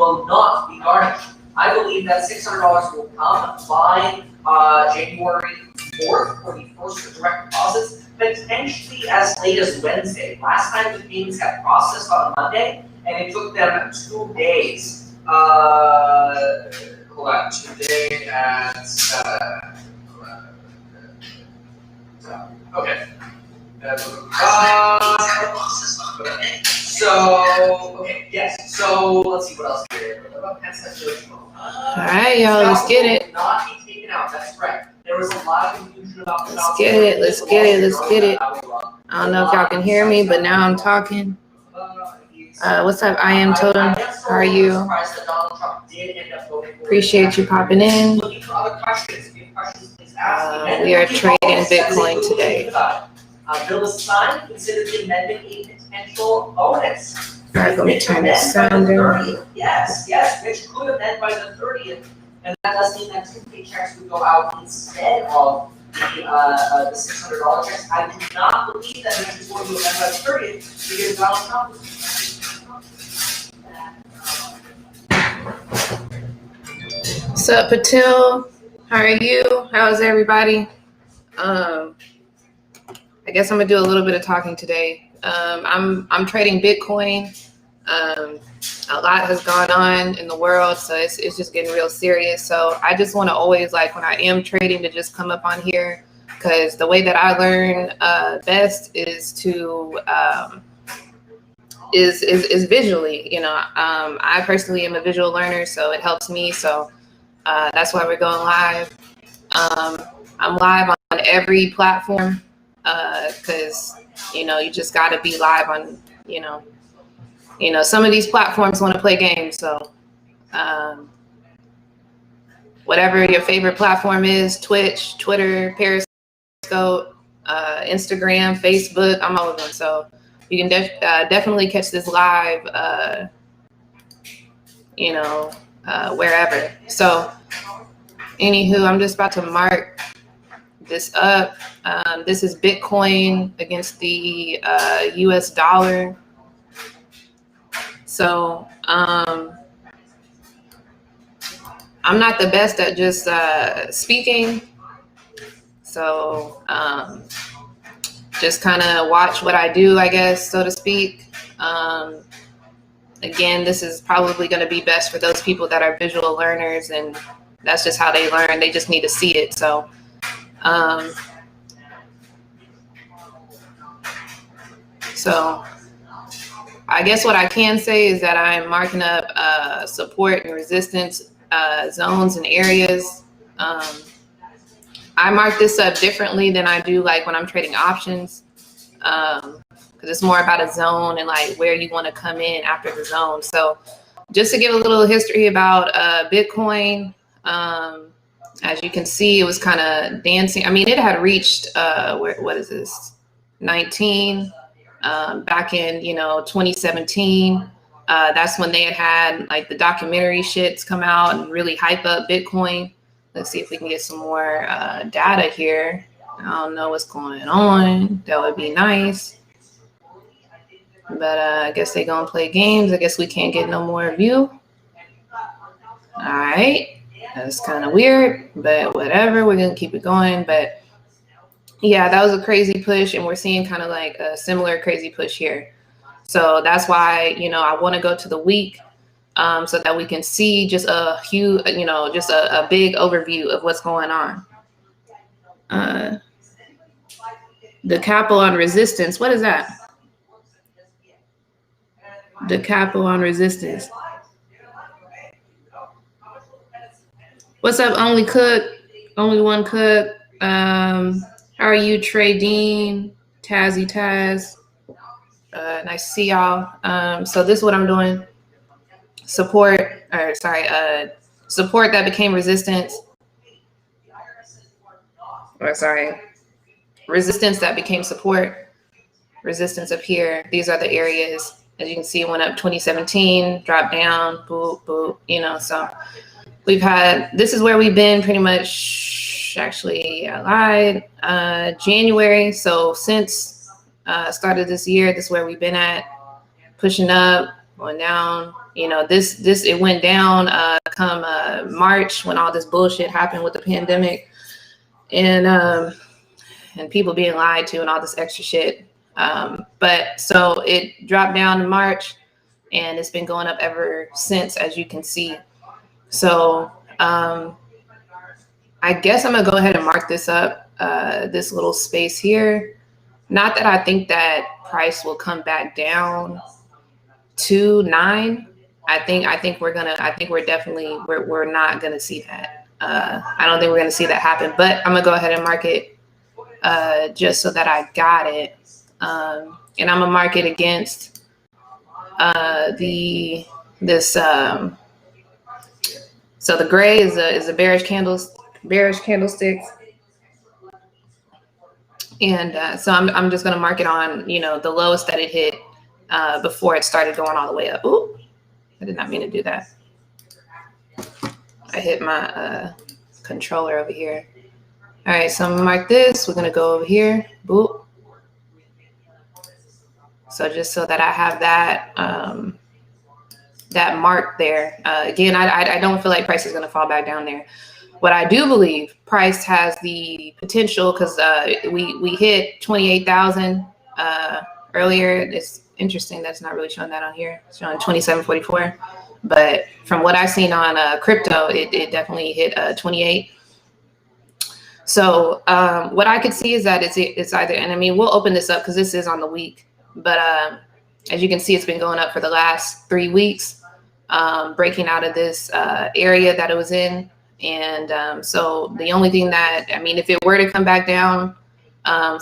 will not be garnished. I believe that $600 will come by January 4th for the first direct deposits, potentially as late as Wednesday. Last time the payments got processed on Monday, and it took them 2 days. Hold on, today at okay. Okay, yes. So let's see what else here. All right, y'all, let's get it. Not be taken out. That's correct. There was a lot of confusion about the let's get it. Let's get it. Let's get it. I don't know if y'all can hear me, but now I'm talking. What's up, I am Totem? How are you? Appreciate you popping in. We are trading Bitcoin today. Bill is signed, consider the amendment a potential bonus. All right, let me turn this sound down. Yes, which could amend by the 30th. And that does mean that 2 paychecks would go out instead of the $600 checks. I do not believe that this is going to amend by the 30th because Donald Trump is. What's up, Patil? How are you? How's everybody? I guess I'm gonna do a little bit of talking today. I'm trading Bitcoin. A lot has gone on in the world, so it's just getting real serious. So I just want to always, like, when I am trading, to just come up on here, because the way that I learn best is to is visually. You know, I personally am a visual learner, so it helps me. So that's why we're going live. I'm live on every platform because you know, you just got to be live on, you know, some of these platforms want to play games. So whatever your favorite platform is, Twitch, Twitter, Periscope, Instagram, Facebook, I'm all of them. So you can definitely catch this live, wherever. So anywho, I'm just about to mark this up. This is Bitcoin against the US dollar. So I'm not the best at just speaking. So just kind of watch what I do, I guess, so to speak. Again, this is probably going to be best for those people that are visual learners, and that's just how they learn. They just need to see it. So I guess what I can say is that I'm marking up support and resistance zones and areas. I mark this up differently than I do like when I'm trading options, because it's more about a zone and like where you want to come in after the zone. So just to give a little history about Bitcoin, as you can see, it was kind of dancing. I mean, it had reached what is this, 19 back in 2017. That's when they had like the documentary shits come out and really hype up Bitcoin. Let's see if we can get some more data here. I don't know what's going on. That would be nice. But I guess they gonna play games. I guess we can't get no more view. All right. That's kind of weird, but whatever. We're gonna keep it going. But yeah, that was a crazy push, and we're seeing kind of like a similar crazy push here. So that's why, I want to go to the week so that we can see just a huge, just a big overview of what's going on. The capo on resistance. What is that? The capo on resistance. What's up, Only Cook? Only One Cook. How are you, Trading? Tazzy Taz. Nice to see y'all. So this is what I'm doing. Support that became resistance. Resistance that became support. Resistance up here. These are the areas. As you can see, it went up 2017, dropped down, boop, boop, so we've had, this is where we've been pretty much, actually, I lied, January. So since start of this year, this is where we've been at, pushing up, going down, You know, it went down come March when all this bullshit happened with the pandemic and people being lied to and all this extra shit. But so it dropped down in March and it's been going up ever since, as you can see. So I guess I'm gonna go ahead and mark this up, this little space here. Not that I think that price will come back down to 9. I think we're not gonna see that. I don't think we're gonna see that happen, but I'm gonna go ahead and mark it just so that I got it. And I'm gonna mark it against so the gray is a bearish candlestick. And so I'm just gonna mark it on, you know, the lowest that it hit before it started going all the way up. Ooh, I did not mean to do that. I hit my controller over here. All right, so I'm gonna mark this. We're gonna go over here. Boop. So just so that I have that that mark there. Again, I don't feel like price is gonna fall back down there. What I do believe, price has the potential, because we hit 28,000 earlier. It's interesting that's not really showing that on here. It's showing 2744. But from what I've seen on crypto, it definitely hit 28. So what I could see is that it's either, and I mean, we'll open this up because this is on the week, but as you can see, it's been going up for the last 3 weeks, breaking out of this area that it was in. And so the only thing that, I mean, if it were to come back down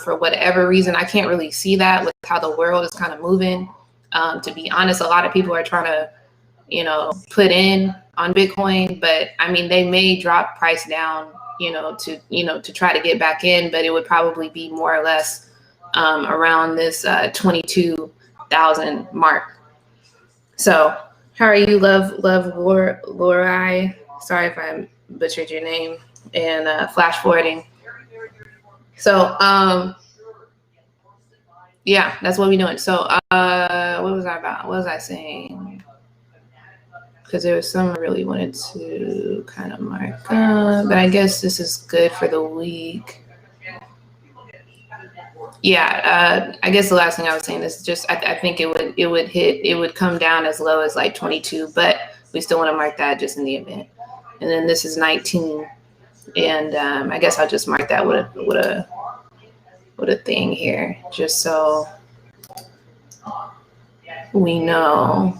for whatever reason, I can't really see that with how the world is kind of moving. To be honest, a lot of people are trying to, you know, put in on Bitcoin, but I mean, they may drop price down, to try to get back in, but it would probably be more or less around this 22,000 mark. So how are you, Lori? Sorry if I butchered your name. And flash forwarding. So yeah, that's what we're doing. So what was I about? What was I saying? Because there was some I really wanted to kind of mark up, but I guess this is good for the week. Yeah, I guess the last thing I was saying is just I think it would come down as low as like 22, but we still want to mark that just in the event. And then this is 19, and I guess I'll just mark that with a thing here, just so we know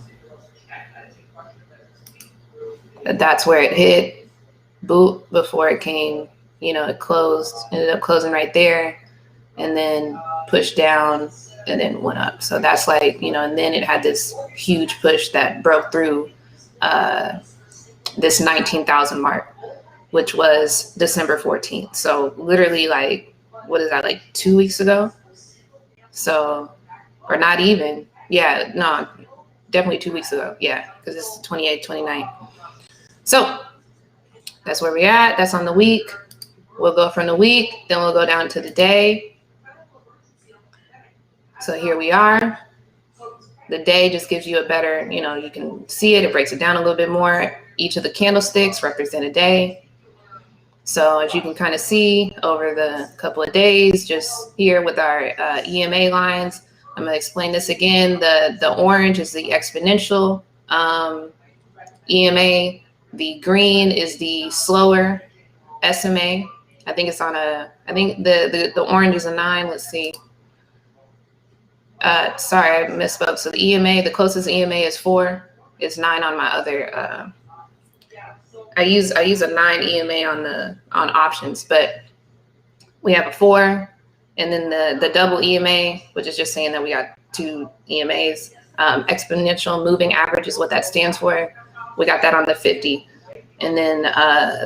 that's where it hit, boot, before it came, it closed, ended up closing right there, and then pushed down and then went up. So that's like, and then it had this huge push that broke through this 19,000 mark, which was December 14th. So literally like, what is that, like 2 weeks ago? So, or not even, yeah, no, definitely 2 weeks ago. Yeah, because it's 28, 29. So that's where we're at. That's on the week. We'll go from the week, then we'll go down to the day. So here we are. The day just gives you a better, you can see it. It breaks it down a little bit more. Each of the candlesticks represent a day. So as you can kind of see over the couple of days, just here with our EMA lines, I'm going to explain this again. The orange is the exponential EMA. The green is the slower SMA. I think it's on I think the orange is a 9. Let's see. Sorry, I misspoke. So the EMA, the closest EMA is 4. It's 9 on my other. I use a 9 EMA on options, but we have a 4, and then the double EMA, which is just saying that we got 2 EMAs. Exponential moving average is what that stands for. We got that on the 50, and then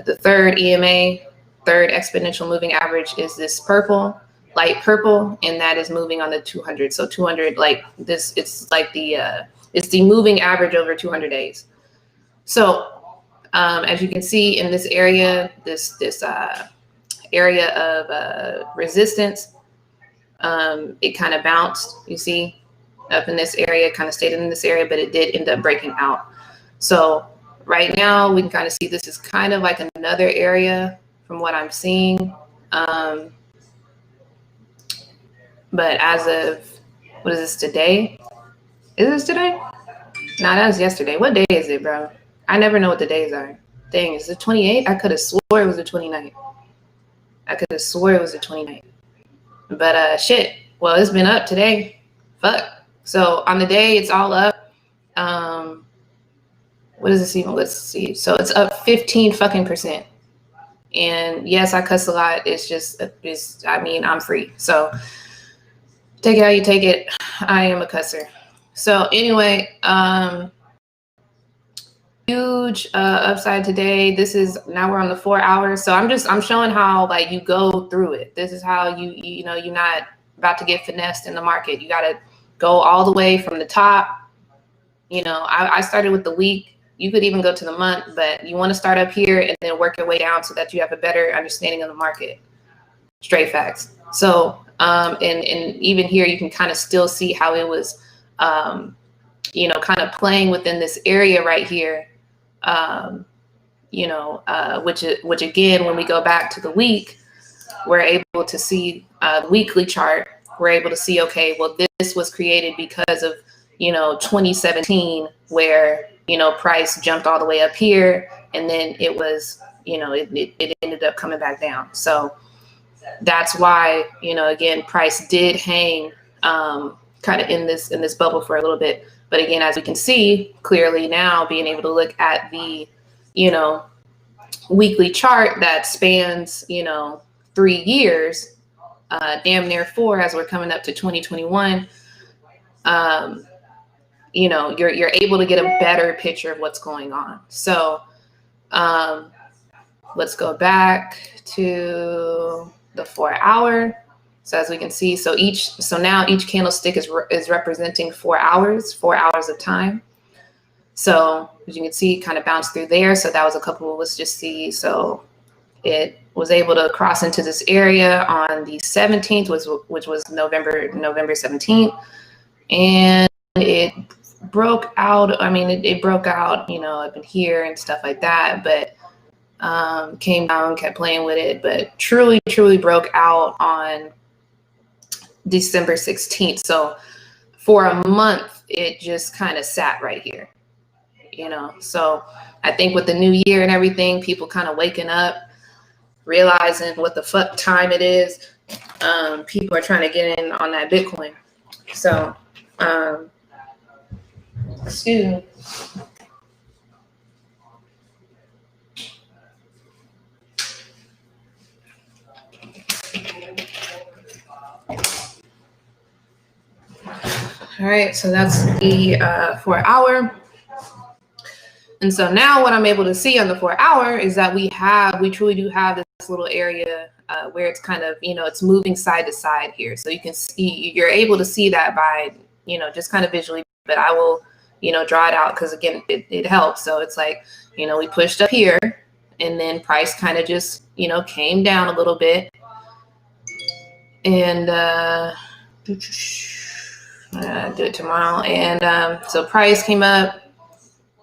the third EMA, third exponential moving average, is this purple, light purple, and that is moving on the 200. So 200, like this, it's like it's the moving average over 200 days. So as you can see in this area, this area of resistance, it kind of bounced, you see, up in this area, kind of stayed in this area, but it did end up breaking out. So right now we can kind of see this is kind of like another area from what I'm seeing. But as of, what is this today? Is this today? Nah, that was yesterday. What day is it, bro? I never know what the days are. Dang, is it 28th? I could have swore it was the 29th. I could have swore it was the 29th. But shit. Well, it's been up today. Fuck. So on the day, it's all up. What is this even? Let's see. So it's up 15 fucking %. And yes, I cuss a lot. It's just, I mean, I'm free. So take it how you take it. I am a cusser. So anyway, huge upside today. This is, now we're on the 4 hours. So I'm showing how like you go through it. This is how you know, you're not about to get finessed in the market. You got to go all the way from the top. You know, I started with the week. You could even go to the month, but you want to start up here and then work your way down so that you have a better understanding of the market. Straight facts. So, and even here, you can kind of still see how it was, you know, kind of playing within this area right here. You know, which again, when we go back to the week, we're able to see the weekly chart. We're able to see, okay, well, this was created because of, you know, 2017, where, you know, price jumped all the way up here, and then it was, you know, it ended up coming back down. So that's why, you know, again, price did hang kind of in this bubble for a little bit. But again, as we can see clearly now, being able to look at the, you know, weekly chart that spans, you know, 3 years, damn near 4, as we're coming up to 2021. You know, you're able to get a better picture of what's going on. So let's go back to the 4 hour. So as we can see, so now each candlestick is representing 4 hours, 4 hours of time. So as you can see, it kind of bounced through there. So that was a couple, let's just see. So it was able to cross into this area on the 17th, which was November 17th. And it broke out. I mean, it broke out, you know, up in here and stuff like that, but came down, kept playing with it, but truly broke out on December 16th. So for a month, it just kind of sat right here, you know. So I think with the new year and everything, people kind of waking up, realizing what the fuck time it is. People are trying to get in on that Bitcoin. So, excuse me. All right, so that's the 4 hour. And so now what I'm able to see on the 4 hour is that we truly do have this little area where it's kind of, you know, it's moving side to side here. So you can see, you're able to see that by, you know, just kind of visually, but I will, you know, draw it out because again, it helps. So it's like, you know, we pushed up here and then price kind of just, you know, came down a little bit. And do it tomorrow. And so price came up,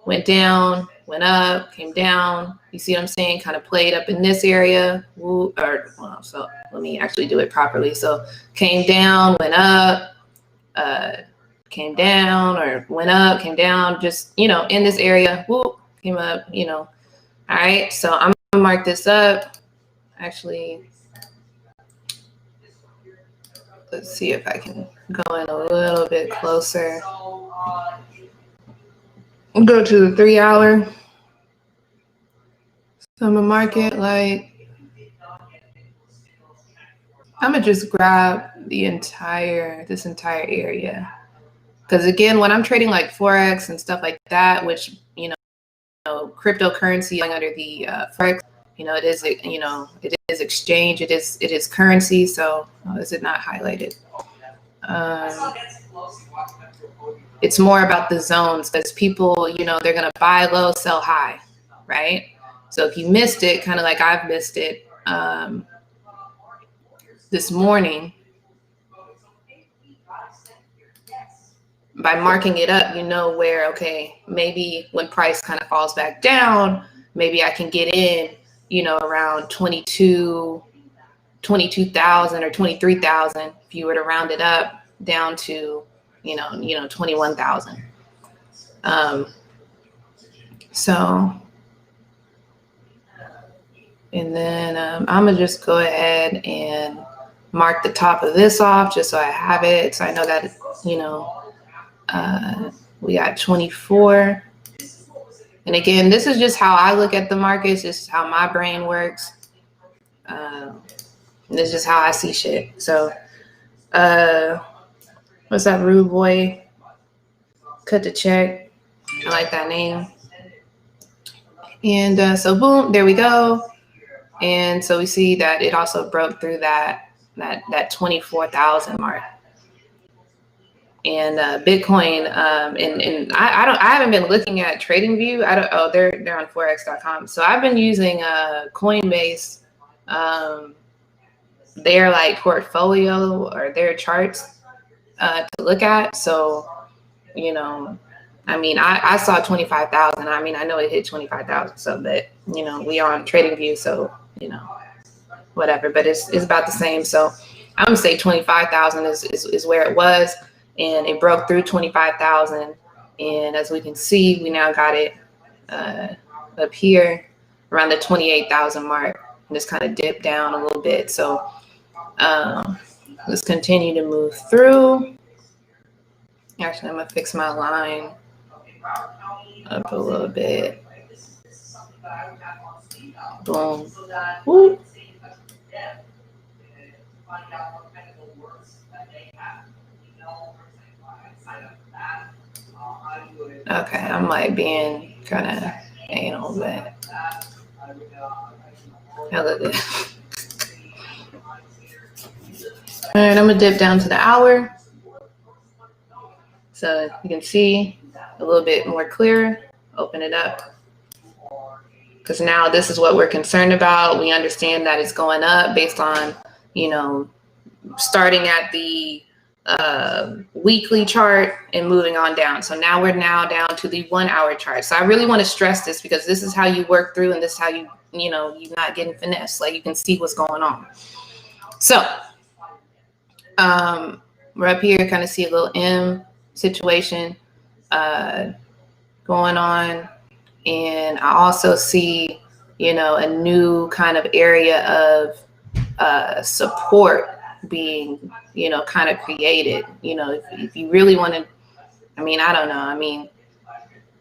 went down, went up, came down. You see what I'm saying? Kind of played up in this area. So let me actually do it properly. So came down, went up, came down, or went up, came down, just, you know, in this area, whoop, came up, you know. All right, so I'm gonna mark this up. Actually, let's see if I can go in a little bit closer. Go to the 3 hour. So I'm gonna mark it like, I'm gonna just grab this entire area. Because again, when I'm trading like Forex and stuff like that, which, you know, cryptocurrency under the Forex, you know, it is, you know, it is exchange, it is currency. So is it not highlighted? It's more about the zones, because people, you know, they're gonna buy low, sell high, right? So if you missed it, kind of like I've missed it this morning, by marking it up, you know where, okay, maybe when price kind of falls back down, maybe I can get in, you know, around 22,000 or 23,000 if you were to round it up down to, you know, 21,000. So, and then I'm gonna just go ahead and mark the top of this off just so I have it. So I know that, you know, we got 24. And again, this is just how I look at the markets. This is how my brain works. This is just how I see shit. So, what's that, rude boy? Cut the check. I like that name. And so boom, there we go. And so we see that it also broke through that 24,000 mark. And Bitcoin, and I haven't been looking at TradingView. They're on Forex.com. So I've been using Coinbase, their like portfolio or their charts to look at. So, you know, I mean, I saw 25,000. I mean, I know it hit 25,000. So, but you know, we are on TradingView, so you know, whatever. But it's about the same. So I'm gonna say 25,000 is where it was. And it broke through 25,000. And as we can see, we now got it up here around the 28,000 mark. And just kind of dipped down a little bit. So let's continue to move through. Actually, I'm going to fix my line up a little bit. Boom. Woo. Okay, I'm like being kind of anal, but I look good. All right, I'm gonna dip down to the hour so you can see a little bit more clear. Open it up, because now this is what we're concerned about. We understand that it's going up based on, you know, starting at the weekly chart and moving on down. So now we're down to the 1 hour chart. So I really want to stress this, because this is how you work through, and this is how you know, you're not getting finessed. Like, you can see what's going on. So we're up here, kind of see a little M situation going on. And I also see, you know, a new kind of area of support being, you know, kind of created. You know, if you really want to, I mean, I don't know. I mean,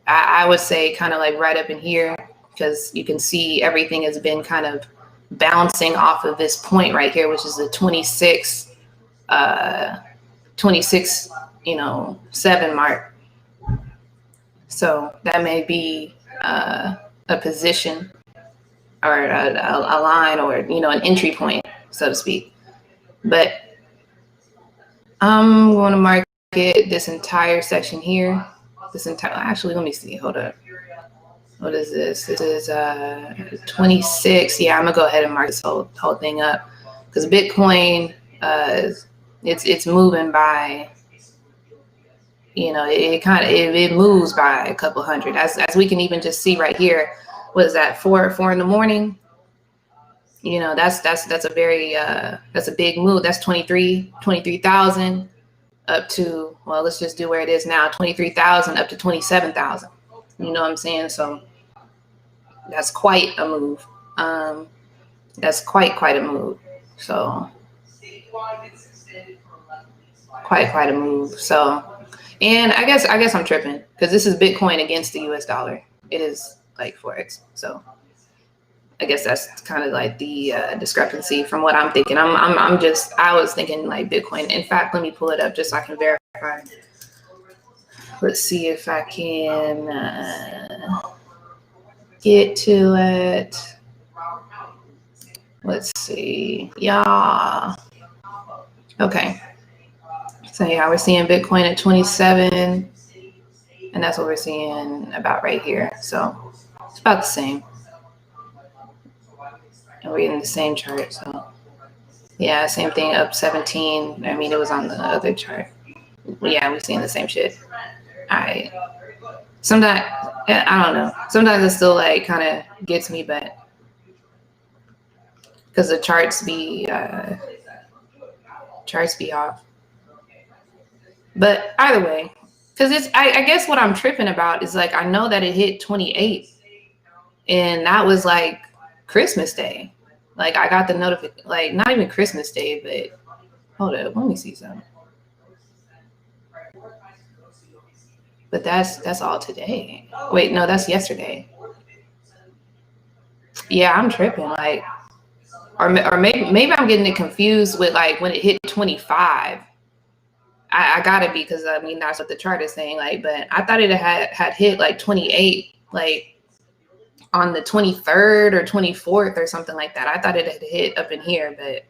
I would say kind of like right up in here, because you can see everything has been kind of bouncing off of this point right here, which is the 26, you know, 7 mark. So that may be a position or a line, or, you know, an entry point, so to speak. But I'm going to market this entire section here. Actually, let me see. Hold up. What is this? This is 26. Yeah, I'm gonna go ahead and mark this whole thing up, because Bitcoin, it's moving by, you know, it moves by a couple hundred, as we can even just see right here. What is that? 4 in the morning? You know, that's a very that's a big move. That's 23,000 up to, well, let's just do where it is now, 23,000 up to 27,000. You know what I'm saying? So that's quite a move. That's quite a move. So quite a move. So, and I guess I'm tripping, because this is Bitcoin against the US dollar. It is like Forex. So I guess that's kind of like the discrepancy from what I'm thinking. I was thinking like Bitcoin. In fact, let me pull it up just so I can verify. Let's see if I can get to it. Let's see. Yeah. Okay. So yeah, we're seeing Bitcoin at 27, and that's what we're seeing about right here. So it's about the same. And we're in the same chart. So yeah, same thing, up 17. I mean, it was on the other chart. Yeah, we're seeing the same shit. All right. Sometimes, I don't know. Sometimes it still like kind of gets me, but because the charts be off. But either way, because it's I guess what I'm tripping about is like I know that it hit 28, and that was like Christmas Day. Like I got the notification, like not even Christmas Day, but hold up, let me see something. But that's all today. Wait, no, that's yesterday. Yeah, I'm tripping. Like, or maybe I'm getting it confused with like when it hit 25. I gotta be, because I mean that's what the chart is saying. Like, but I thought it had hit like 28, like on the 23rd or 24th or something like that. I thought it had hit up in here, but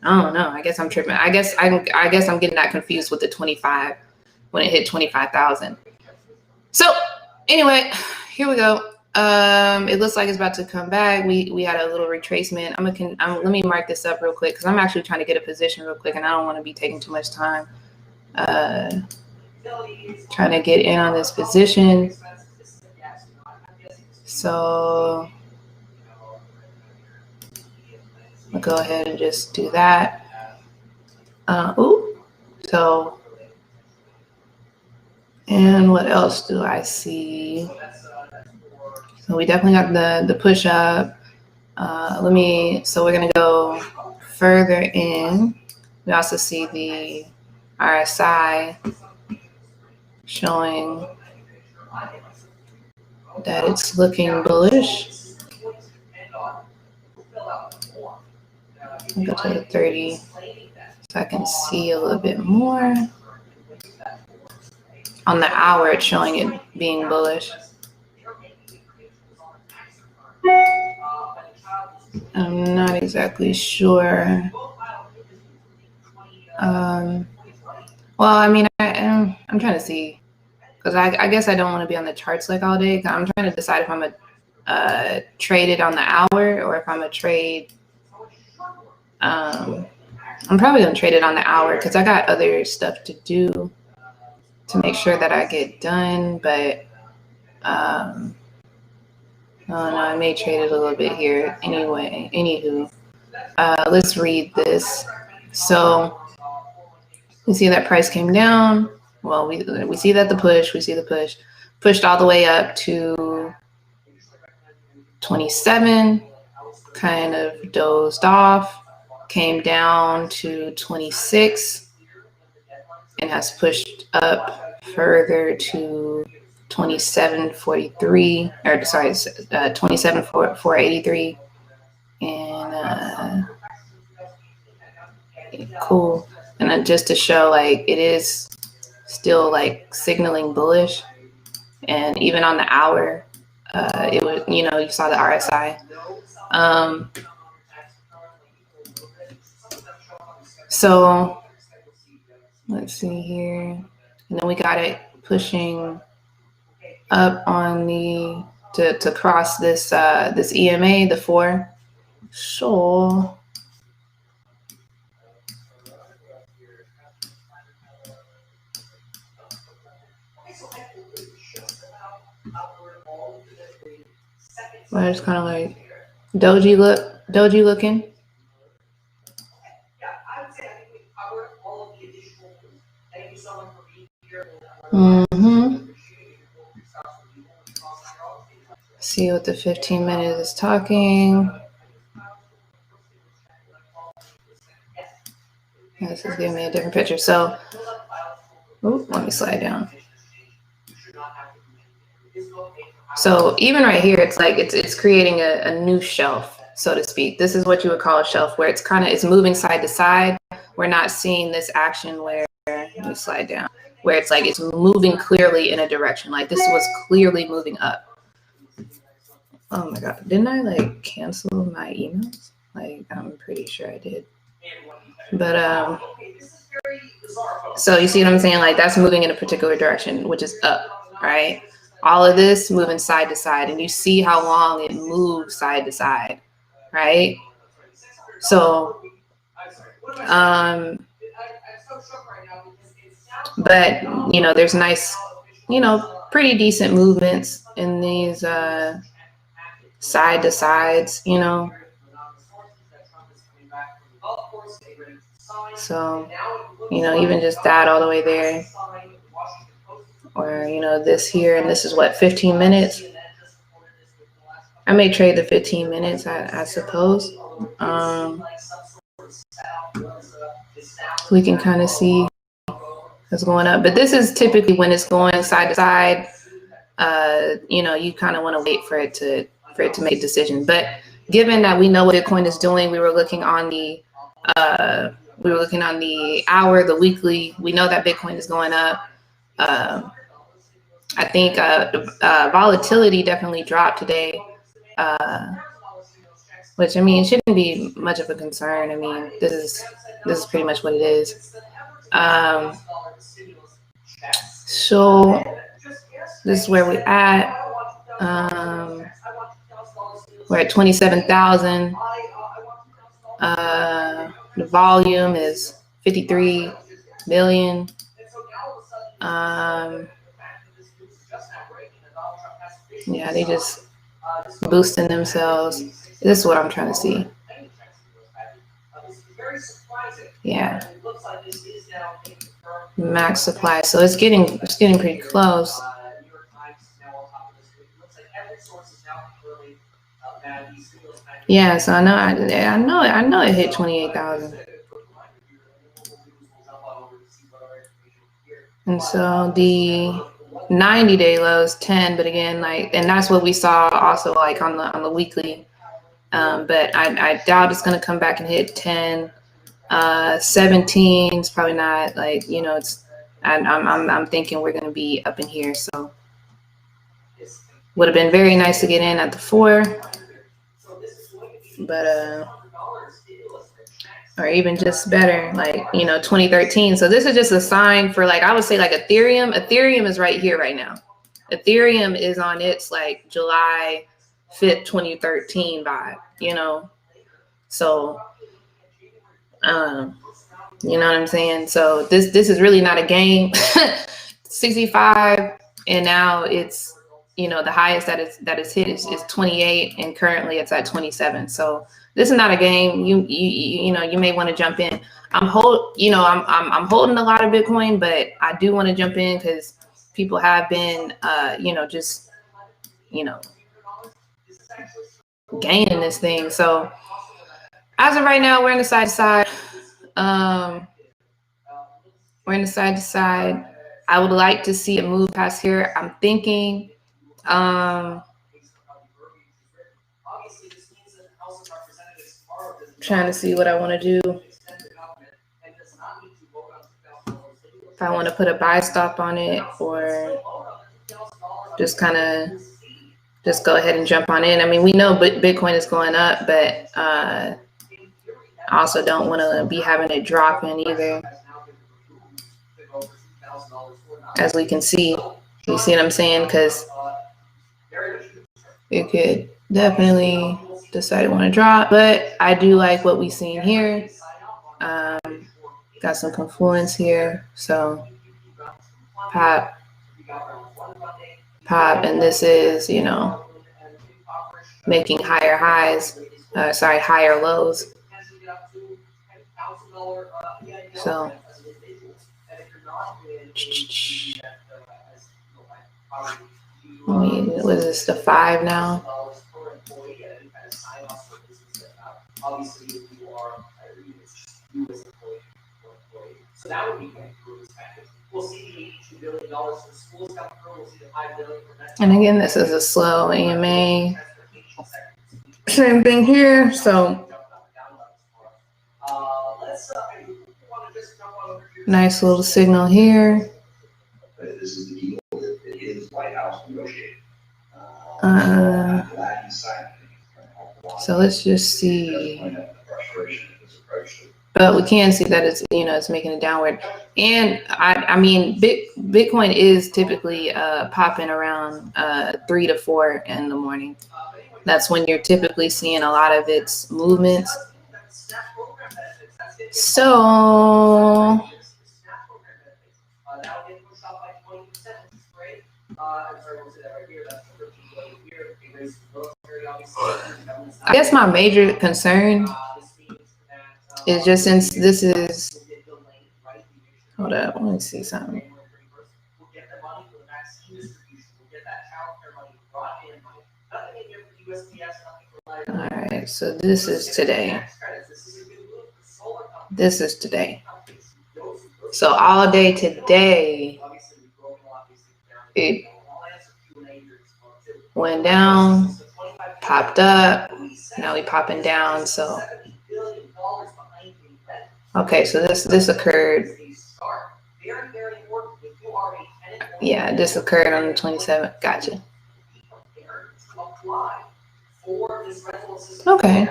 I don't know. I guess I'm tripping. I guess I'm getting that confused with the 25 when it hit 25,000. So anyway, here we go. It looks like it's about to come back. We had a little retracement. Let me mark this up real quick because I'm actually trying to get a position real quick, and I don't want to be taking too much time. Trying to get in on this position. So I'll go ahead and just do that. So, and what else do I see? So we definitely got the push up. So we're gonna go further in. We also see the RSI showing that it's looking bullish. I'll go to the 30 so I can see a little bit more. On the hour, it's showing it being bullish. I'm not exactly sure. Well, I mean, I'm trying to see, because I guess I don't want to be on the charts like all day. I'm trying to decide if I'm a trade it on the hour or if I'm a trade. I'm probably gonna trade it on the hour because I got other stuff to do to make sure that I get done. But I don't know, I may trade it a little bit here anyway. Anywho, let's read this. So we see that price came down. Well, we see that we see the push pushed all the way up to 27, kind of dozed off, came down to 26, and has pushed up further to 27.43, or sorry, 27.483, and cool. And then just to show, like, it is still like signaling bullish, and even on the hour, it was, you saw the RSI. So let's see here, and then we got it pushing up on the to cross this this EMA, the 4. So well, it's kind of like doji looking. See what the 15 minutes is talking. This is giving me a different picture. So, let me slide down. So even right here, it's like it's creating a new shelf, so to speak. This is what you would call a shelf, where it's moving side to side. We're not seeing this action where, let me slide down, where it's like it's moving clearly in a direction. Like this was clearly moving up. Oh my God, didn't I like cancel my emails? Like, I'm pretty sure I did. But so you see what I'm saying? Like that's moving in a particular direction, which is up, right? All of this moving side to side, and you see how long it moves side to side, right? So But, you know, there's nice, you know, pretty decent movements in these side to sides, you know. So, you know, even just that all the way there. Or, you know, this here, and this is what, 15 minutes? I may trade the 15 minutes, I suppose. We can kind of see it's going up. But this is typically when it's going side to side. You know, you kind of want to wait for it to make a decision. But given that we know what Bitcoin is doing, we were looking on the hour, the weekly. We know that Bitcoin is going up. I think volatility definitely dropped today, which, I mean, shouldn't be much of a concern. I mean, this is pretty much what it is. So this is where we're at. We're at 27,000. The volume is 53 million. Yeah, they just boosting themselves. This is what I'm trying to see. Yeah, max supply. So it's getting pretty close. Yeah, so I know it hit 28,000. And so the 90-day low is 10, but again, like, and that's what we saw also like on the weekly. But I doubt it's gonna come back and hit 10. 17 is probably not, like, you know, it's I'm thinking we're gonna be up in here. So would have been very nice to get in at the 4, but or even just better, like, you know, 2013. So this is just a sign for, like, I would say, like, Ethereum. Ethereum is right here right now. Ethereum is on its, like, July 5th, 2013 vibe, you know. So you know what I'm saying? So this is really not a game. 65, and now it's, you know, the highest that it's hit is 28, and currently it's at 27. So this is not a game. You know, you may want to jump in. I'm holding a lot of Bitcoin, but I do want to jump in because people have been you know, just, you know, gaining this thing. So as of right now, we're in the side to side. We're in the side to side. I would like to see it move past here. I'm thinking trying to see what I want to do. If I want to put a buy stop on it, or just kind of just go ahead and jump on in. I mean, we know Bitcoin is going up, but I also don't want to be having it drop in either. As we can see, you see what I'm saying? Because it could definitely decide to want to drop, but I do like what we've seen here. Got some confluence here, so pop, and this is, you know, making higher highs, higher lows. So what is this, the 5 now? So that would be great. We'll see the $82 billion for schools come through. We'll see the $5 billion for that. And again, this is a slow AMA. Same thing here. So nice little signal here. This is the deal that his White House negotiated. So let's just see. But we can see that it's, you know, it's making a downward. And I mean, Bitcoin is typically popping around 3 to 4 in the morning. That's when you're typically seeing a lot of its movements. So I guess my major concern is just since this is, hold up, let me see something. All right, so this is today. This is today. So all day today, it went down, popped up, now we popping down. So okay, so this occurred. Yeah, this occurred on the 27th. Gotcha. Okay.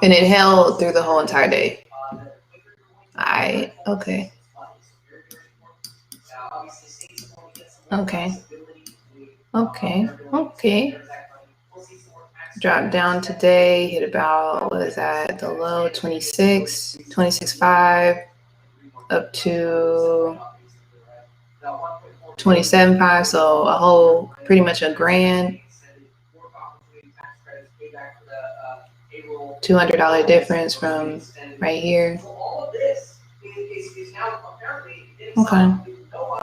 And it held through the whole entire day. Okay. Okay. Okay. Okay. Dropped down today, hit about, what is that? The low 26.5 up to 27.5. So a whole, pretty much a grand. $200 difference from right here. Okay.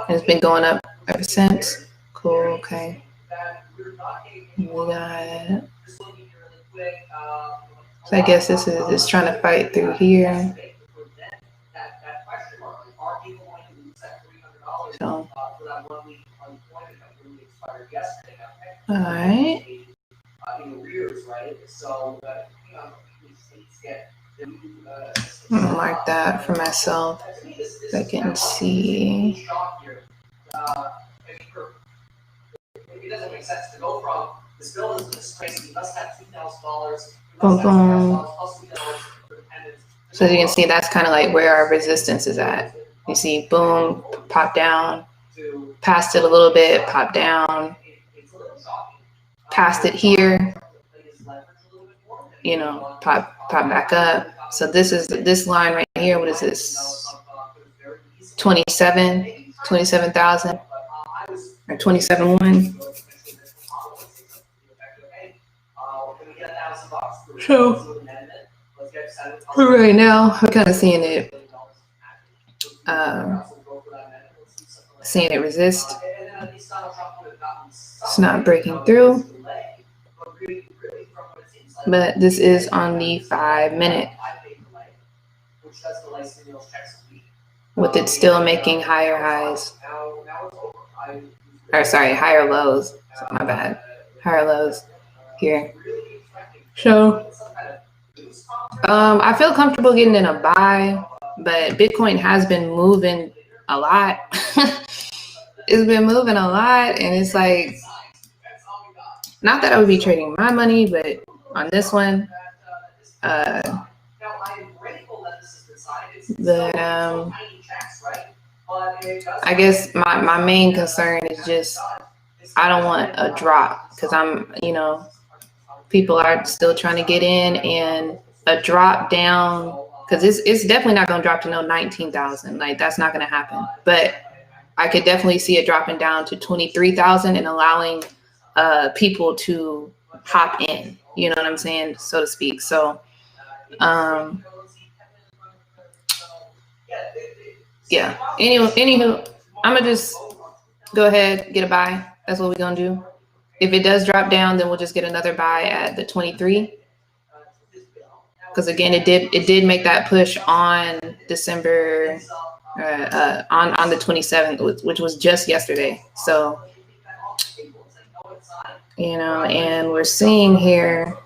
It's been going up ever since. Cool. Okay. We got. So I guess this is trying to fight through here. So. All right. I'm gonna mark that for myself so I can see. Boom, boom. So as you can see, that's kind of like where our resistance is at. You see, boom, pop down, passed it a little bit, pop down, passed it here, you know, pop back up. So this is this line right here. What is this? 27,000 or 27.1. So right now we're kind of seeing it resist. It's not breaking through, but this is on the 5-minute, with it still making higher highs, or sorry, higher lows. My bad, higher lows here. So I feel comfortable getting in a buy, but Bitcoin has been moving a lot. It's been moving a lot, and it's like, not that I would be trading my money, but on this one, but I guess my main concern is just I don't want a drop, because I'm, you know, people are still trying to get in, and a drop down, because it's definitely not going to drop to no 19,000. Like, that's not going to happen. But I could definitely see it dropping down to 23,000 and allowing people to hop in. You know what I'm saying, so to speak. So, yeah. Anywho, I'm gonna just go ahead, get a buy. That's what we're gonna do. If it does drop down, then we'll just get another buy at the 23. Because again, it did make that push on December, on the 27th, which was just yesterday. So, you know, and we're seeing here.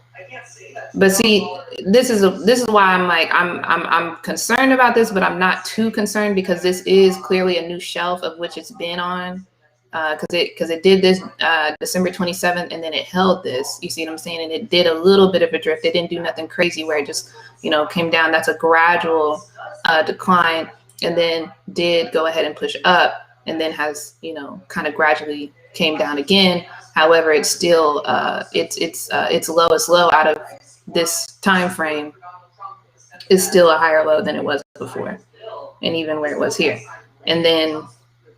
But see, this is why I'm like, I'm concerned about this, but I'm not too concerned, because this is clearly a new shelf of which it's been on. Because it did this December 27th, and then it held this. You see what I'm saying? And it did a little bit of a drift. It didn't do nothing crazy where it just, you know, came down. That's a gradual decline, and then did go ahead and push up, and then has, you know, kind of gradually came down again. However, it's still its lowest low out of this time frame is still a higher low than it was before, and even where it was here. And then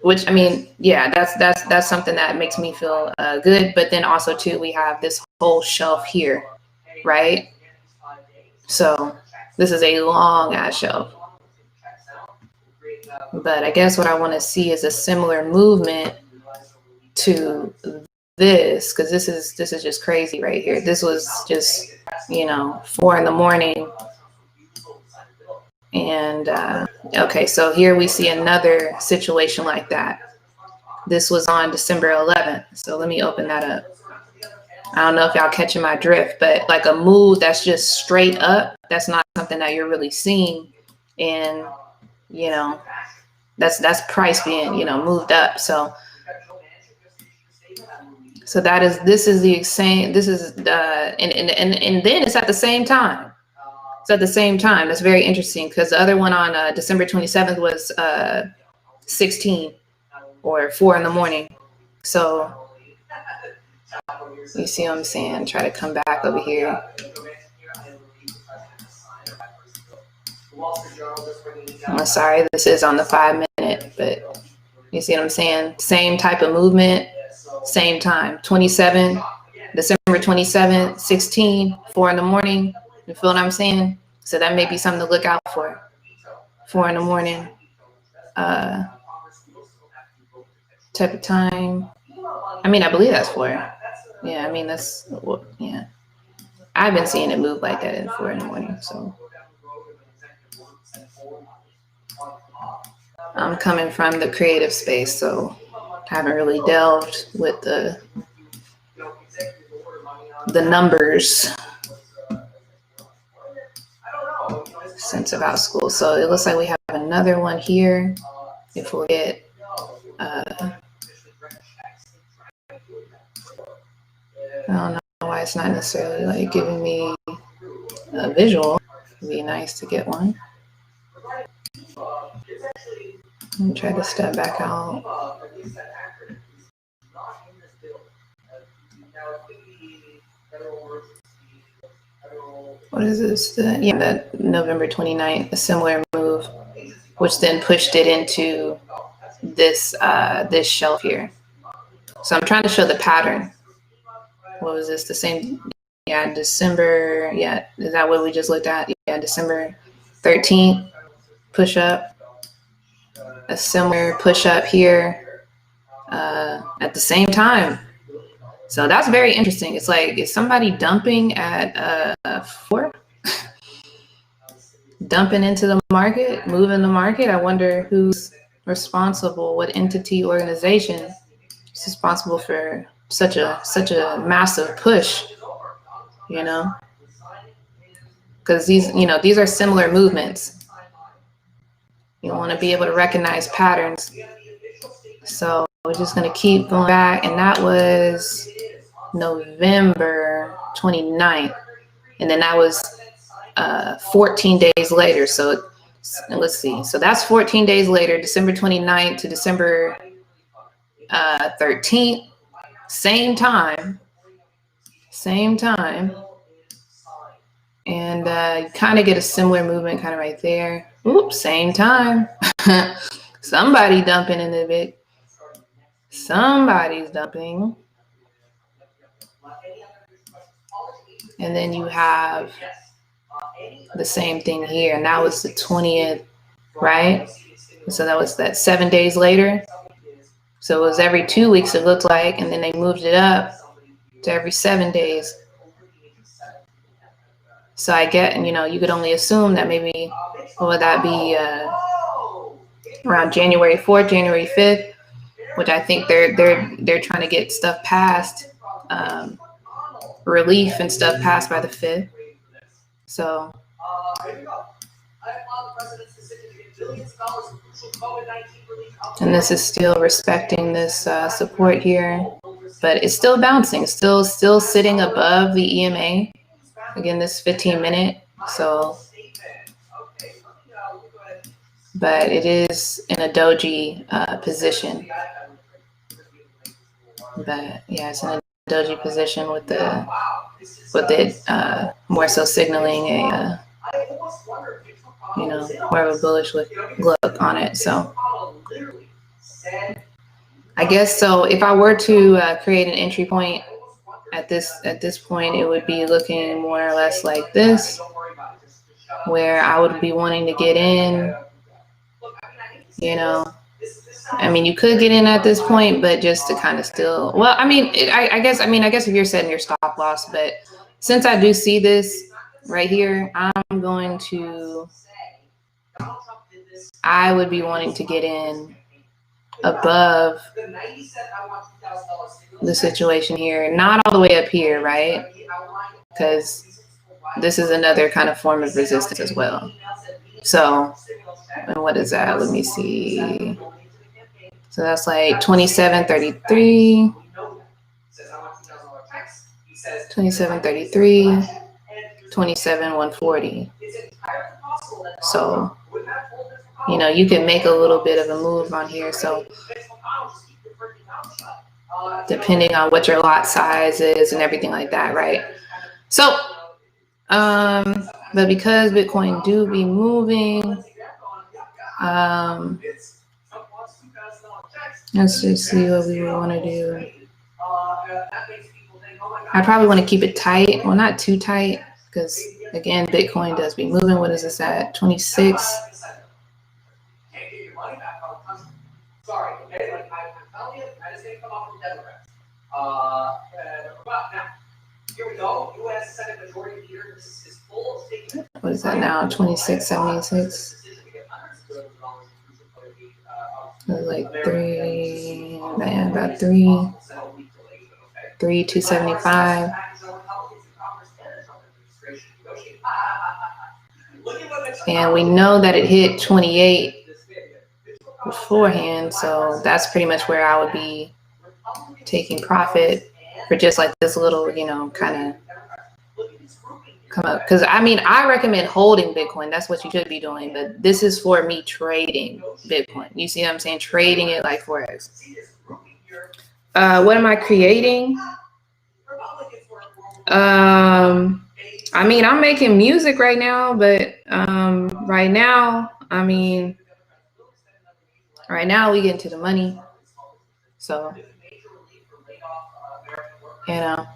which I mean, yeah, that's something that makes me feel good. But then also too, we have this whole shelf here, right? So this is a long ass shelf. But I guess what I want to see is a similar movement to this, because this is just crazy right here. This was just, you know, 4 in the morning. And okay, so here we see another situation like that. This was on December 11th. So let me open that up. I don't know if y'all catching my drift, but like a move that's just straight up, that's not something that you're really seeing. And, you know, that's price being, you know, moved up. So this is the same, this is and then it's at the same time. It's at the same time. That's very interesting, because the other one on December 27th was 16 or 4 in the morning. So you see what I'm saying? Try to come back over here. I'm sorry, this is on the 5 minute, but you see what I'm saying? Same type of movement, same time. 27, December 27th, 16, 4 in the morning. You feel what I'm saying? So that may be something to look out for. 4 in the morning. Type of time. I mean, I believe that's 4. Yeah, I mean, that's, yeah. I've been seeing it move like that at 4 in the morning, so. I'm coming from the creative space, so haven't really delved with the numbers since about school. So it looks like we have another one here. If we get I don't know why it's not necessarily like giving me a visual. It'd be nice to get one. And try to step back out. What is this? Yeah, that November 29th, a similar move, which then pushed it into this this shelf here. So I'm trying to show the pattern. What was this? The same, yeah, December, yeah, is that what we just looked at? Yeah, December 13th, push up. A similar push up here at the same time. So that's very interesting. It's like, is somebody dumping at 4? Dumping into the market, moving the market? I wonder who's responsible, what entity, organization is responsible for such a massive push, you know? Because these are similar movements. You want to be able to recognize patterns. So we're just going to keep going back. And that was November 29th. And then that was 14 days later. So let's see. So that's 14 days later, December 29th to December 13th. Same time. And you kind of get a similar movement kind of right there. Oops, same time. Somebody dumping in the bit. Somebody's dumping. And then you have the same thing here. And that was the 20th, right? So that was that 7 days later. So it was every 2 weeks, it looked like. And then they moved it up to every 7 days. So I get, you could only assume that maybe, what would that be, around January 4th, January 5th, which I think they're trying to get stuff passed, relief and stuff passed by the 5th. So, and this is still respecting this support here, but it's still bouncing, still sitting above the EMA. Again, this 15 minute. So, but it is in a doji position. But yeah, it's in a doji position with it more so signaling a more of a bullish look on it. So I guess so. If I were to create an entry point at this point, it would be looking more or less like this, where I would be wanting to get in. You know, I mean, you could get in at this point, but just to kind of still. Well, I mean, I guess if you're setting your stop loss, but since I do see this right here, I would be wanting to get in above the situation here, not all the way up here, right? Because this is another kind of form of resistance as well. So, and what is that? Let me see. So that's like 27.33, 27.33, 27.140. So, you know, you can make a little bit of a move on here. So depending on what your lot size is and everything like that, right? So, but because Bitcoin do be moving, let's just see what we would want to do. I probably want to keep it tight. Well, not too tight, because again, Bitcoin does be moving. What is this at? 26. What is that now? 26.76. Like about 3.275. And we know that it hit 28 beforehand, so that's pretty much where I would be taking profit for just like this little, you know, kind of come up. Because I mean, I recommend holding Bitcoin. That's what you should be doing. But this is for me trading Bitcoin. You see what I'm saying? Trading it like Forex. What am I creating? I mean, I'm making music right now, but right now we get into the money. So, you know.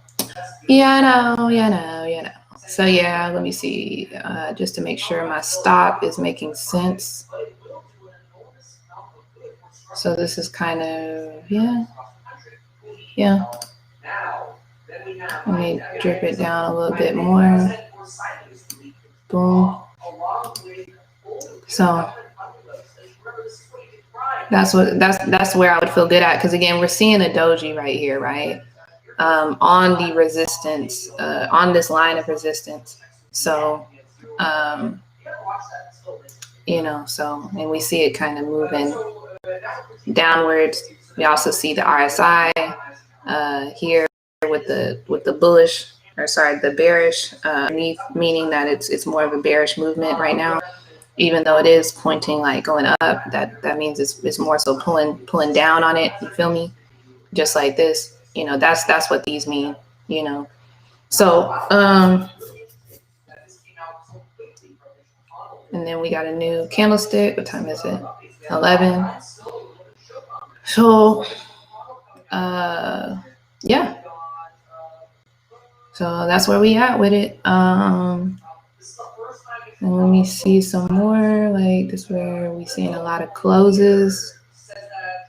So yeah, let me see, just to make sure my stop is making sense. So this is kind of, yeah. Let me drip it down a little bit more. Boom. So that's where I would feel good at, because again, we're seeing a doji right here, right? On the resistance, on this line of resistance. So, you know, so, and we see it kind of moving downwards. We also see the RSI here with the bullish, or sorry, the bearish, meaning that it's more of a bearish movement right now. Even though it is pointing like going up, that means it's more so pulling down on it. You feel me? Just like this. You know, that's what these mean, you know. So, and then we got a new candlestick. What time is it? 11. So, yeah. So that's where we at with it. And let me see some more. Like this, where we seeing a lot of closes.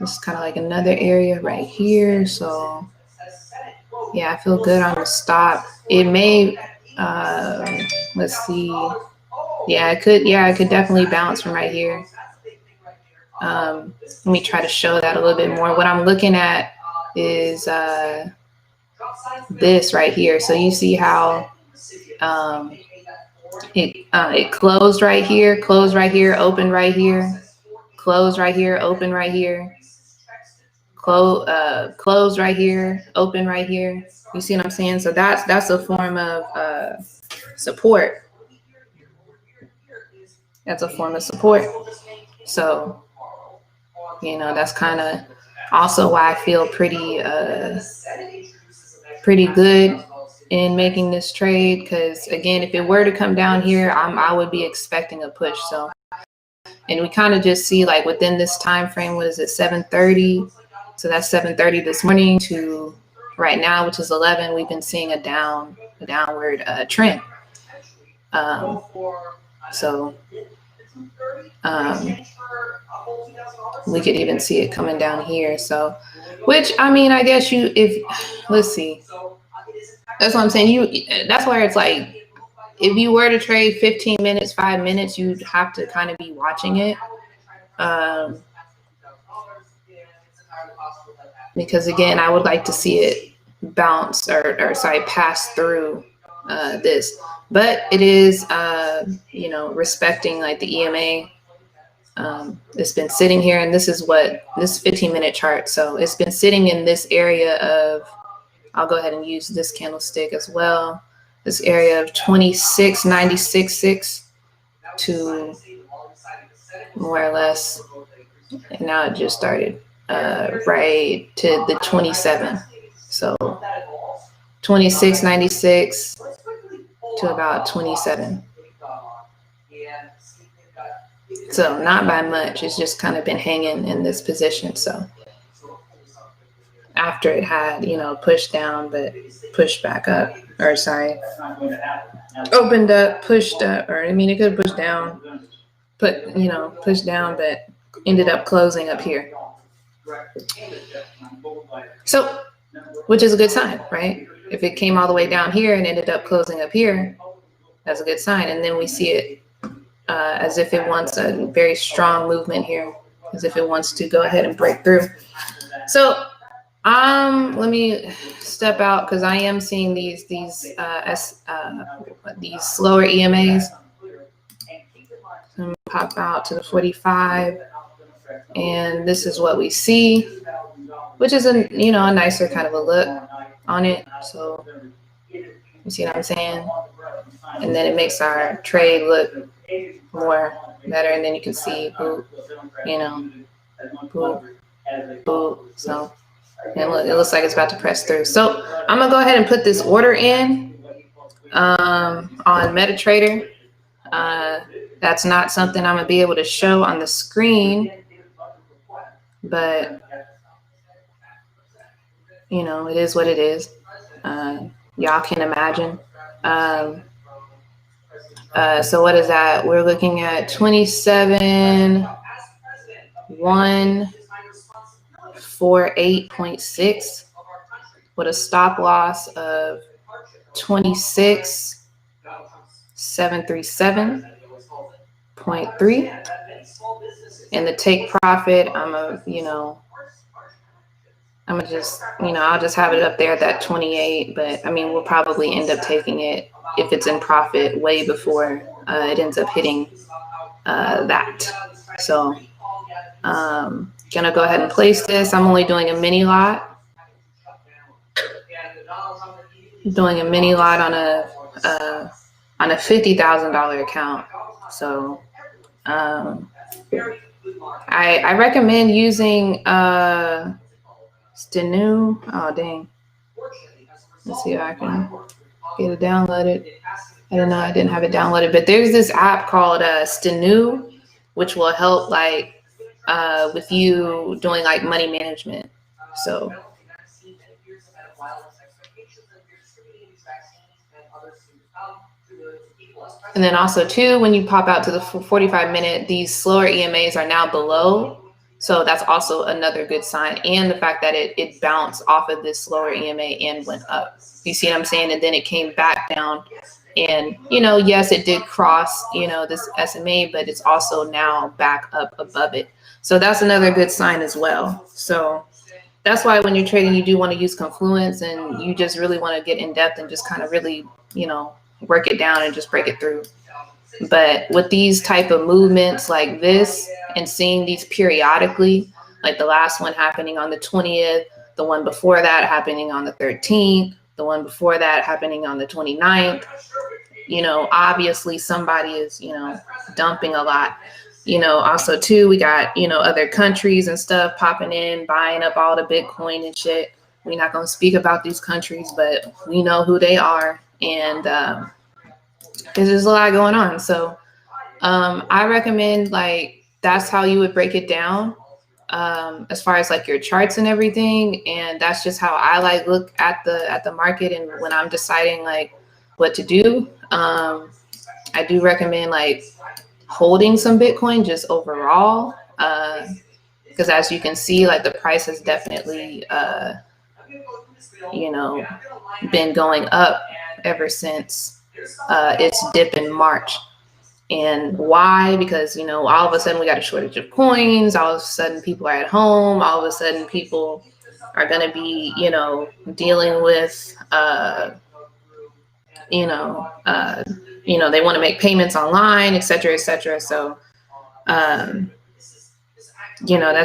This is kind of like another area right here. So. Yeah, I feel good on the stop. It may, let's see. Yeah, it could definitely bounce from right here. Let me try to show that a little bit more. What I'm looking at is this right here. So you see how it closed right here, opened right here, closed right here, open right here. Close right here, open right here. You see what I'm saying? So that's a form of support. That's a form of support. So, you know, that's kind of also why I feel pretty good in making this trade. Because again, if it were to come down here, I would be expecting a push. So, And we kind of just see like within this time frame, what is it, 7:30? So that's 7:30 this morning to right now, which is 11. We've been seeing a downward trend. So we could even see it coming down here. So, which I mean, I guess let's see. That's what I'm saying. That's where it's like, if you were to trade 15 minutes, 5 minutes, you'd have to kind of be watching it. Because again, I would like to see it bounce or pass through this. But it is, respecting like the EMA. It's been sitting here, and this is what this 15-minute chart. So it's been sitting in this area of, I'll go ahead and use this candlestick as well. This area of 26.96.6 to more or less, and now it just started right to the 27. So 26.96 to about 27. So not by much. It's just kind of been hanging in this position. So after it had, pushed down, but pushed back up, opened up, pushed up, it could push down, pushed down, but ended up closing up here. So, which is a good sign, right? If it came all the way down here and ended up closing up here, that's a good sign. And then we see it as if it wants a very strong movement here, as if it wants to go ahead and break through. So, let me step out because I am seeing these slower EMAs. I'm gonna pop out to the 45, and this is what we see, which is a nicer kind of a look on it. So you see what I'm saying? And then it makes our trade look more better, and then you can see boop, boop, boop. So. And look, it looks like it's about to press through. So I'm gonna go ahead and put this order in on MetaTrader. That's not something I'm gonna be able to show on the screen, but it is what it is. Y'all can imagine. So what is that? We're looking at 27,148.6 with a stop loss of 26,737.3, and the take profit, I'll just have it up there at that 28, but we'll probably end up taking it if it's in profit way before it ends up hitting that. So gonna go ahead and place this. I'm only doing a mini lot. Doing a mini lot on a $50,000 account. So I recommend using Stenu. Oh dang. Let's see if I can get it downloaded. I don't know, I didn't have it downloaded, but there's this app called Stenu, which will help with you doing money management. So and then also too, when you pop out to the 45-minute, these slower EMAs are now below. So that's also another good sign. And the fact that it bounced off of this slower EMA and went up. You see what I'm saying? And then it came back down. And, yes, it did cross, this SMA, but it's also now back up above it. So that's another good sign as well. So that's why when you're trading, you do want to use Confluence, and you just really want to get in depth and just kind of really, work it down and just break it through. But with these type of movements like this and seeing these periodically, like the last one happening on the 20th, the one before that happening on the 13th, the one before that happening on the 29th, obviously somebody is, dumping a lot. Also too, we got, other countries and stuff popping in, buying up all the Bitcoin and shit. We're not going to speak about these countries, but we know who they are. And there's just a lot going on. So I recommend that that's how you would break it down, as far as like your charts and everything. And that's just how I like look at the market. And when I'm deciding like what to do, I do recommend like holding some Bitcoin just overall, because as you can see, like the price has definitely been going up ever since its dip in March. And why? Because, all of a sudden we got a shortage of coins. All of a sudden people are at home. All of a sudden people are going to be, dealing with, they want to make payments online, et cetera, et cetera. So, that's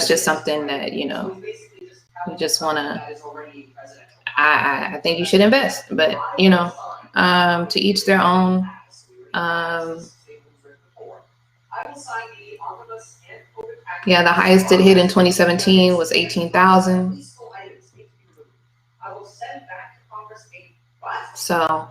just something that, you just want to, I think you should invest, but, to each their own. Yeah, the highest it hit in 2017 was 18,000. So,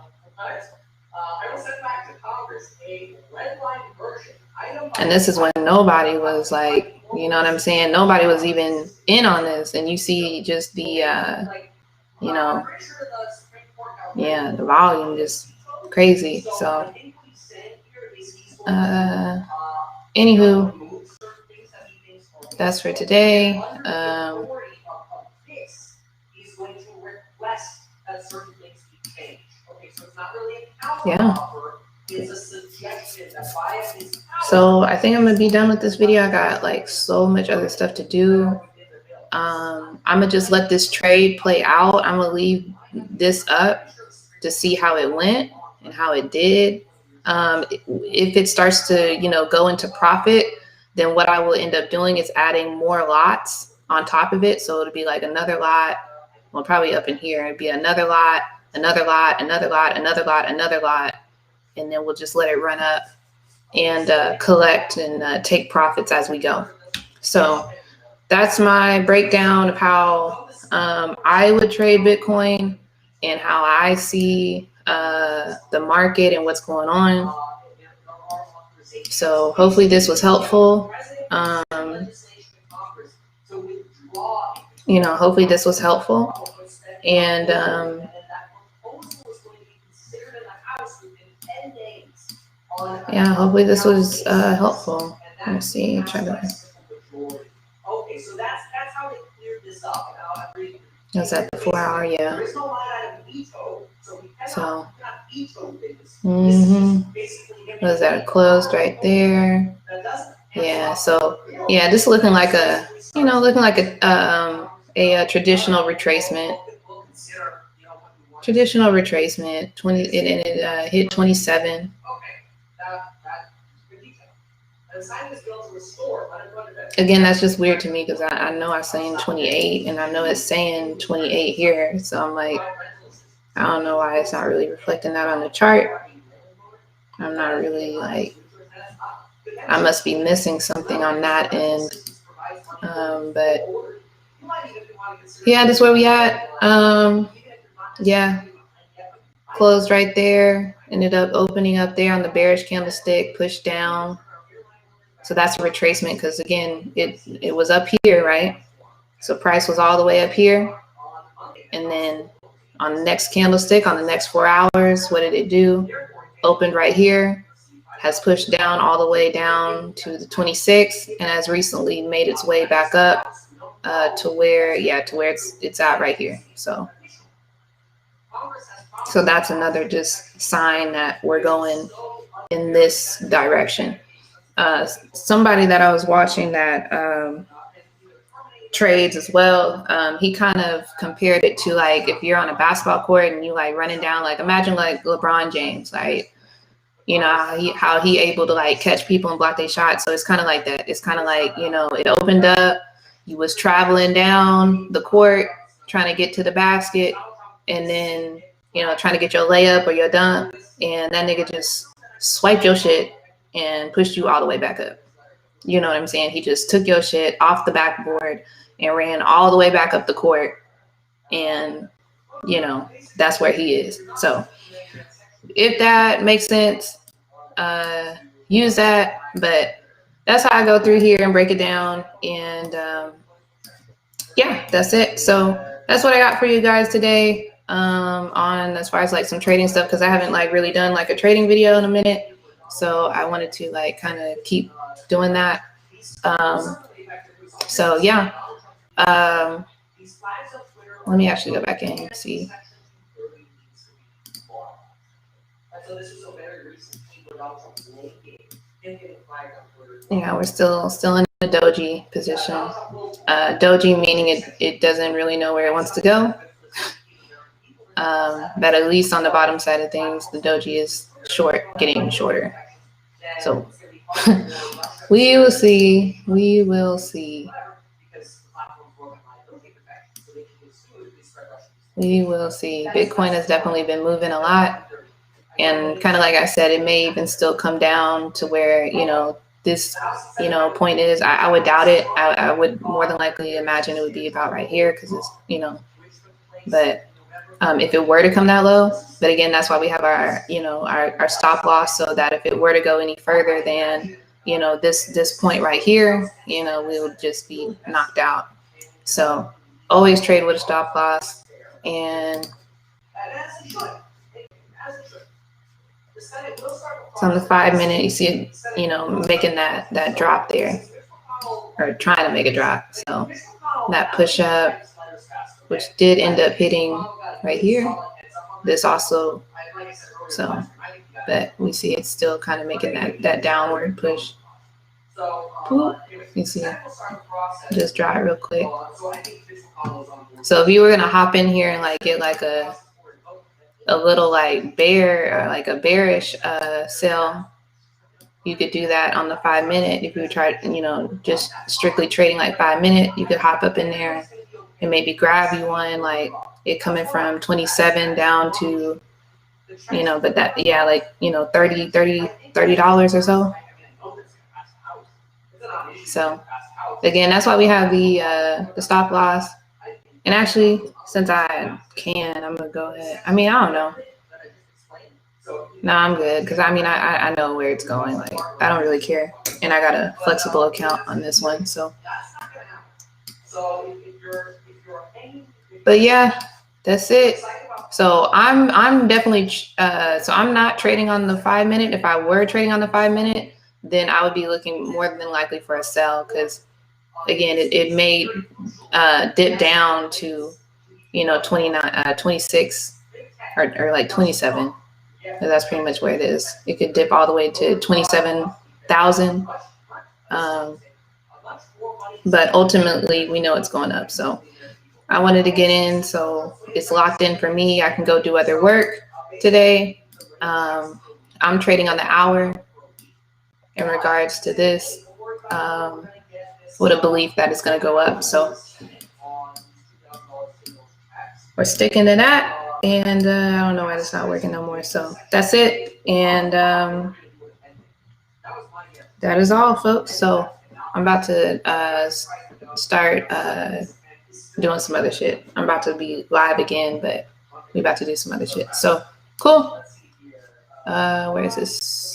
and this is when nobody was like, you know what I'm saying? Nobody was even in on this. And you see just the, the volume just crazy. So, anywho, that's for today. Yeah. So I think I'm gonna be done with this video. I got like so much other stuff to do. I'm gonna just let this trade play out. I'm gonna leave this up to see how it went and how it did. If it starts to, go into profit, then what I will end up doing is adding more lots on top of it. So it'll be like another lot, well, probably up in here, it'd be another lot, another lot, another lot, another lot, another lot. And then we'll just let it run up and collect and take profits as we go. So that's my breakdown of how I would trade Bitcoin and how I see the market and what's going on. So hopefully this was helpful. Hopefully this was helpful. And yeah, hopefully this was helpful. Let me see. Try to. Is that the 4 hour? Yeah. So, was that closed right there? Yeah. So, yeah, this is looking like a, a traditional retracement. Traditional retracement. 20. It hit 27. Again, that's just weird to me because I know I'm saying 28 and I know it's saying 28 here. So I'm like, I don't know why it's not really reflecting that on the chart. I'm not really like, I must be missing something on that end. But yeah, that's where we at. Yeah, closed right there. Ended up opening up there on the bearish candlestick, pushed down. So that's a retracement because, again, it was up here, right? So price was all the way up here. And then on the next candlestick, on the next 4 hours, what did it do? Opened right here, has pushed down all the way down to the 26, and has recently made its way back up to where it's at right here. So that's another just sign that we're going in this direction. Somebody that I was watching that trades as well, he kind of compared it to like if you're on a basketball court and you like running down, like imagine like LeBron James, like, how he able to like catch people and block their shots. So it's kind of like that. It's kind of like, it opened up, you was traveling down the court trying to get to the basket, and then, trying to get your layup or your dunk, and that nigga just swiped your shit and pushed you all the way back up. You know what I'm saying? He just took your shit off the backboard and ran all the way back up the court. And, that's where he is. So if that makes sense, use that. But that's how I go through here and break it down. And yeah, that's it. So that's what I got for you guys today on as far as like some trading stuff, because I haven't like really done like a trading video in a minute. So I wanted to like kind of keep doing that. So yeah. Let me actually go back in and see. Yeah, we're still in a doji position. Doji meaning it doesn't really know where it wants to go. But at least on the bottom side of things, the doji is short, getting shorter. So we will see. We will see. We will see. Bitcoin has definitely been moving a lot. And kind of like I said, it may even still come down to where, you know, this, you know, point is. I would doubt it. I would more than likely imagine it would be about right here because it's, you know, but if it were to come that low, but again, that's why we have our, you know, our stop loss, so that if it were to go any further than, you know, this point right here, you know, we would just be knocked out. So always trade with a stop loss. And so on the 5 minute, you see it, you know, making that drop there, or trying to make a drop. So that push up, which did end up hitting right here. This also, so, but we see it's still kind of making that downward push. Ooh, you see, just dry real quick. So if you were gonna hop in here and like get like a little like bear or like a bearish sell, you could do that on the 5 minute. If you try, you know, just strictly trading like 5 minute, you could hop up in there and maybe grab you one, like it coming from 27 down to, you know, but that, yeah, like, you know, $30 or so. So again, that's why we have the stop loss. And actually, since I can, I'm gonna go ahead. I mean, I don't know. No, I'm good, because I mean, I know where it's going. Like, I don't really care, and I got a flexible account on this one. So, but yeah, that's it. So I'm definitely so I'm not trading on the 5 minute. If I were trading on the 5 minute, then I would be looking more than likely for a sell, because again, it may dip down to, you know, 26 or like 27. That's pretty much where it is. It could dip all the way to 27,000. But ultimately, we know it's going up. So I wanted to get in, so it's locked in for me. I can go do other work today. I'm trading on the hour in regards to this, with a belief that it's going to go up. So we're sticking to that. And I don't know why it's not working no more. So that's it. And that is all, folks. So I'm about to start doing some other shit. I'm about to be live again, but we about to do some other shit. So cool. Where is this?